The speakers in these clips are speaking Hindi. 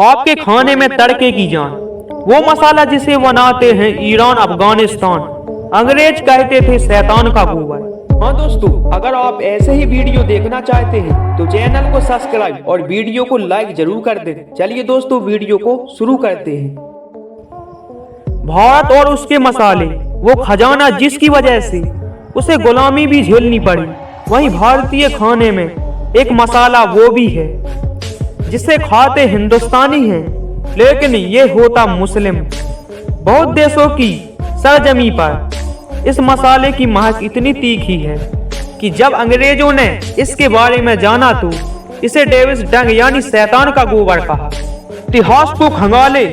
आपके खाने में तड़के की जान, वो मसाला जिसे बनाते हैं ईरान अफगानिस्तान, अंग्रेज कहते थे शैतान का गोबर। हाँ दोस्तों, अगर आप ऐसे ही वीडियो देखना चाहते हैं तो चैनल को सब्सक्राइब और वीडियो को लाइक जरूर कर दें। चलिए दोस्तों, वीडियो को शुरू करते हैं। भारत और उसके मसाले, वो खजाना जिसकी वजह से उसे गुलामी भी झेलनी पड़ी। वहीं भारतीय खाने में एक मसाला वो भी है जिसे खाते हिंदुस्तानी हैं, लेकिन ये होता मुस्लिम। बहुत देशों की सरजमी पर इस मसाले की महक इतनी तीखी है कि जब अंग्रेजों ने इसके बारे में जाना तो इसे डेविस डंग यानी शैतान का गोबर कहा। इतिहास को खंगाले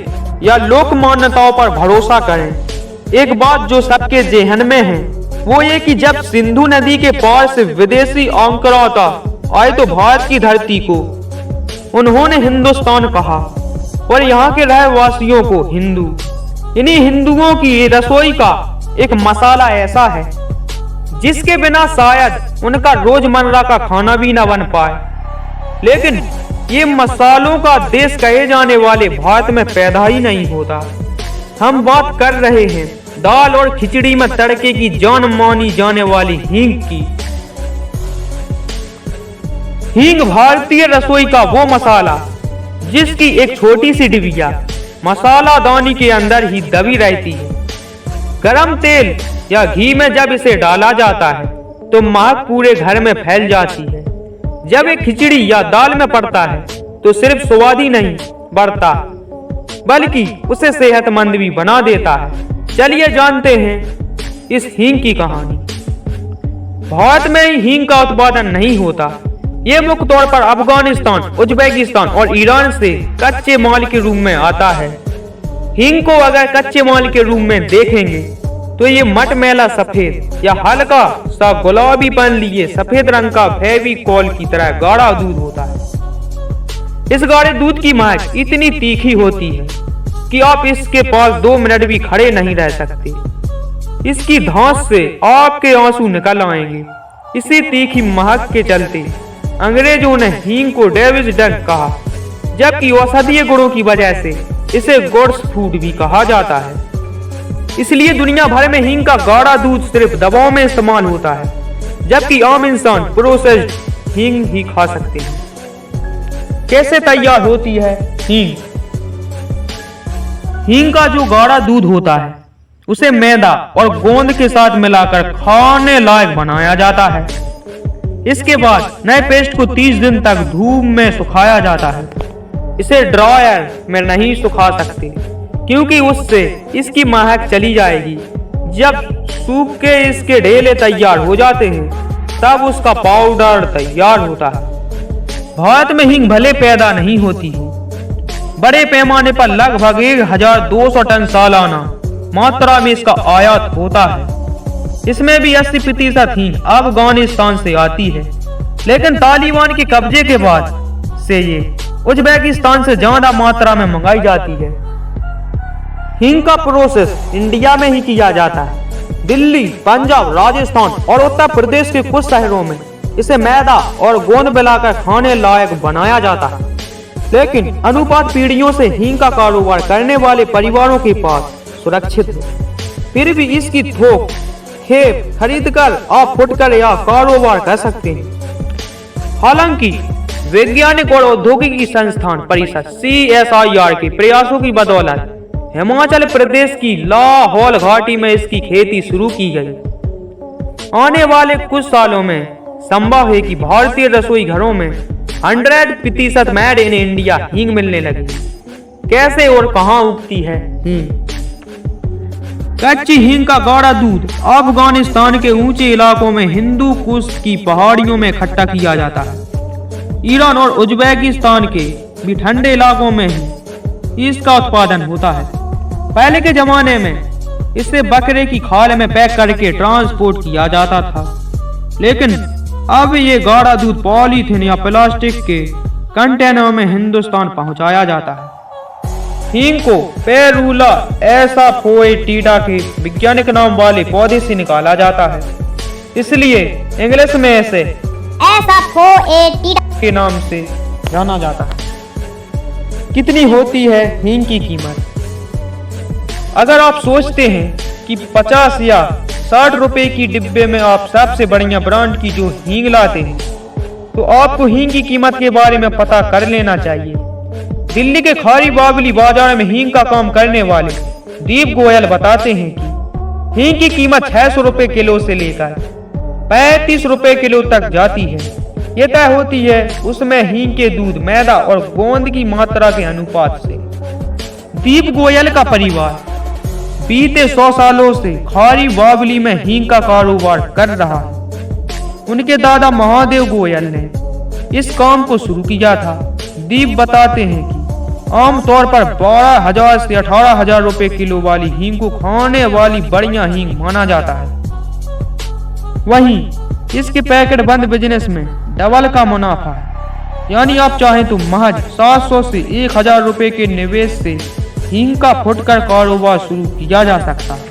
या लोक मान्यताओं पर भरोसा करें, एक बात जो सबके जेहन में है वो ये कि जब सिंधु नदी के पार से विदेशी आक्रांता आए तो भारत की धरती को उन्होंने हिंदुस्तान कहा और यहाँ के रहवासियों को हिंदू। इन्हीं हिंदुओं की रसोई का एक मसाला ऐसा है जिसके बिना शायद उनका रोजमर्रा का खाना भी न बन पाए। लेकिन ये मसालों का देश कहे जाने वाले भारत में पैदा ही नहीं होता। हम बात कर रहे हैं दाल और खिचड़ी में तड़के की जान मानी जाने वाली हींग की। हींग भारतीय रसोई का वो मसाला जिसकी एक छोटी सी डिबिया मसाला दानी के अंदर ही दबी रहती है। गरम तेल या घी में जब इसे डाला जाता है तो महक पूरे घर में फैल जाती है। जब एक खिचड़ी या दाल में पड़ता है तो सिर्फ स्वाद ही नहीं बढ़ता बल्कि उसे सेहतमंद भी बना देता है। चलिए जानते हैं इस हींग की कहानी। भारत में ही हींग का उत्पादन नहीं होता। ये मुख्य तौर पर अफगानिस्तान, उज्बेकिस्तान और ईरान से कच्चे माल के रूप में आता है। हींग को अगर कच्चे माल के रूप में देखेंगे तो ये मटमैला सफेद या हल्का सा गुलाबीपन लिए सफेद रंग का फेविकॉल की तरह गाढ़ा दूध होता है। इस गाढ़े दूध की महक इतनी तीखी होती है कि आप इसके पास 2 मिनट भी खड़े नहीं रह सकते। इसकी धांस से आपके आंसू निकल आएंगे। इसी तीखी महक के चलते अंग्रेजों ने हींग को डेविस डंग कहा, जबकि औषधीय गुणों की वजह से इसे गॉड्स फूड भी कहा जाता है। इसलिए दुनिया भर में हींग का गाढ़ा दूध सिर्फ दवाओं में इस्तेमाल होता है, जबकि आम इंसान प्रोसेस्ड हींग ही खा सकते हैं। कैसे तैयार होती है हींग? हींग का जो गाढ़ा दूध होता है उसे मैदा और गोंद के साथ मिलाकर खाने लायक बनाया जाता है। इसके बाद नए पेस्ट को 30 दिन तक धूप में सुखाया जाता है। इसे ड्रायर में नहीं सुखा सकते क्योंकि उससे इसकी महक चली जाएगी। जब सूख के इसके ढेले तैयार हो जाते हैं तब उसका पाउडर तैयार होता है। भारत में हींग भले पैदा नहीं होती है, बड़े पैमाने पर लगभग 1200 टन सालाना मात्रा में इसका आयात होता है। इसमें भी 80% हींग अफगानिस्तान से आती है, लेकिन तालिबान के कब्जे के बाद से ये उज्बेकिस्तान से ज्यादा मात्रा में मंगाई जाती है। हींग का प्रोसेस इंडिया में ही किया जाता है। दिल्ली, पंजाब, राजस्थान और उत्तर प्रदेश के कुछ शहरों में इसे मैदा और गोंद मिलाकर खाने लायक बनाया जाता है। लेकिन अनुपात पीढ़ियों से हींग का कारोबार करने वाले परिवारों के पास सुरक्षित है। फिर भी इसकी थोक खेप खरीदकर आप फुटकर या कारोबार कर सकते हैं। हालांकि वैज्ञानिक और औद्योगिकी संस्थान परिषद CSIR के प्रयासों की बदौलत हिमाचल प्रदेश की लाहौल घाटी में इसकी खेती शुरू की गई। आने वाले कुछ सालों में संभव है कि भारतीय रसोई घरों में 100% मेड इन इंडिया हींग मिलने लगी। कैसे और कहां उगती है हींग? कच्ची हींग का गाढ़ा दूध अफगानिस्तान के ऊंचे इलाकों में हिंदू कुश की पहाड़ियों में इकट्ठा किया जाता है। ईरान और उज्बेकिस्तान के भी ठंडे इलाकों में ही इसका उत्पादन होता है। पहले के जमाने में इसे बकरे की खाल में पैक करके ट्रांसपोर्ट किया जाता था, लेकिन अब ये गाढ़ा दूध पॉलीथीन या प्लास्टिक के कंटेनर में हिंदुस्तान पहुंचाया जाता है। हींग को पेरूला एसाफोएटिडा के वैज्ञानिक नाम वाले पौधे से निकाला जाता है, इसलिए इंग्लिश में इसे एसाफोएटिडा के नाम से जाना जाता है। कितनी होती है हींग की कीमत? अगर आप सोचते हैं कि 50 या 60 रुपए की डिब्बे में आप सबसे बढ़िया ब्रांड की जो हींग लाते हैं, तो आपको हींग की कीमत के बारे में पता कर लेना चाहिए। दिल्ली के खारी बावली बाजार में हींग का काम करने वाले दीप गोयल बताते हैं कि हींग की कीमत 600 रुपए किलो से लेकर 35 रुपए किलो तक जाती है। ये तय होती है उसमें हींग के दूध, मैदा और गोंद की मात्रा के अनुपात से। दीप गोयल का परिवार बीते 100 सालों से खारी बावली में हींग का कारोबार कर रहा है। उनके दादा महादेव गोयल ने इस काम को शुरू किया था। दीप बताते हैं कि आमतौर पर 12,000 से 18,000 रुपए किलो वाली हींग को खाने वाली बढ़िया हींग माना जाता है। वहीं इसके पैकेट बंद बिजनेस में डबल का मुनाफा है, यानी आप चाहें तो महज 700 से 1,000 रुपए के निवेश से हींग का फुटकर कारोबार शुरू किया जा सकता है।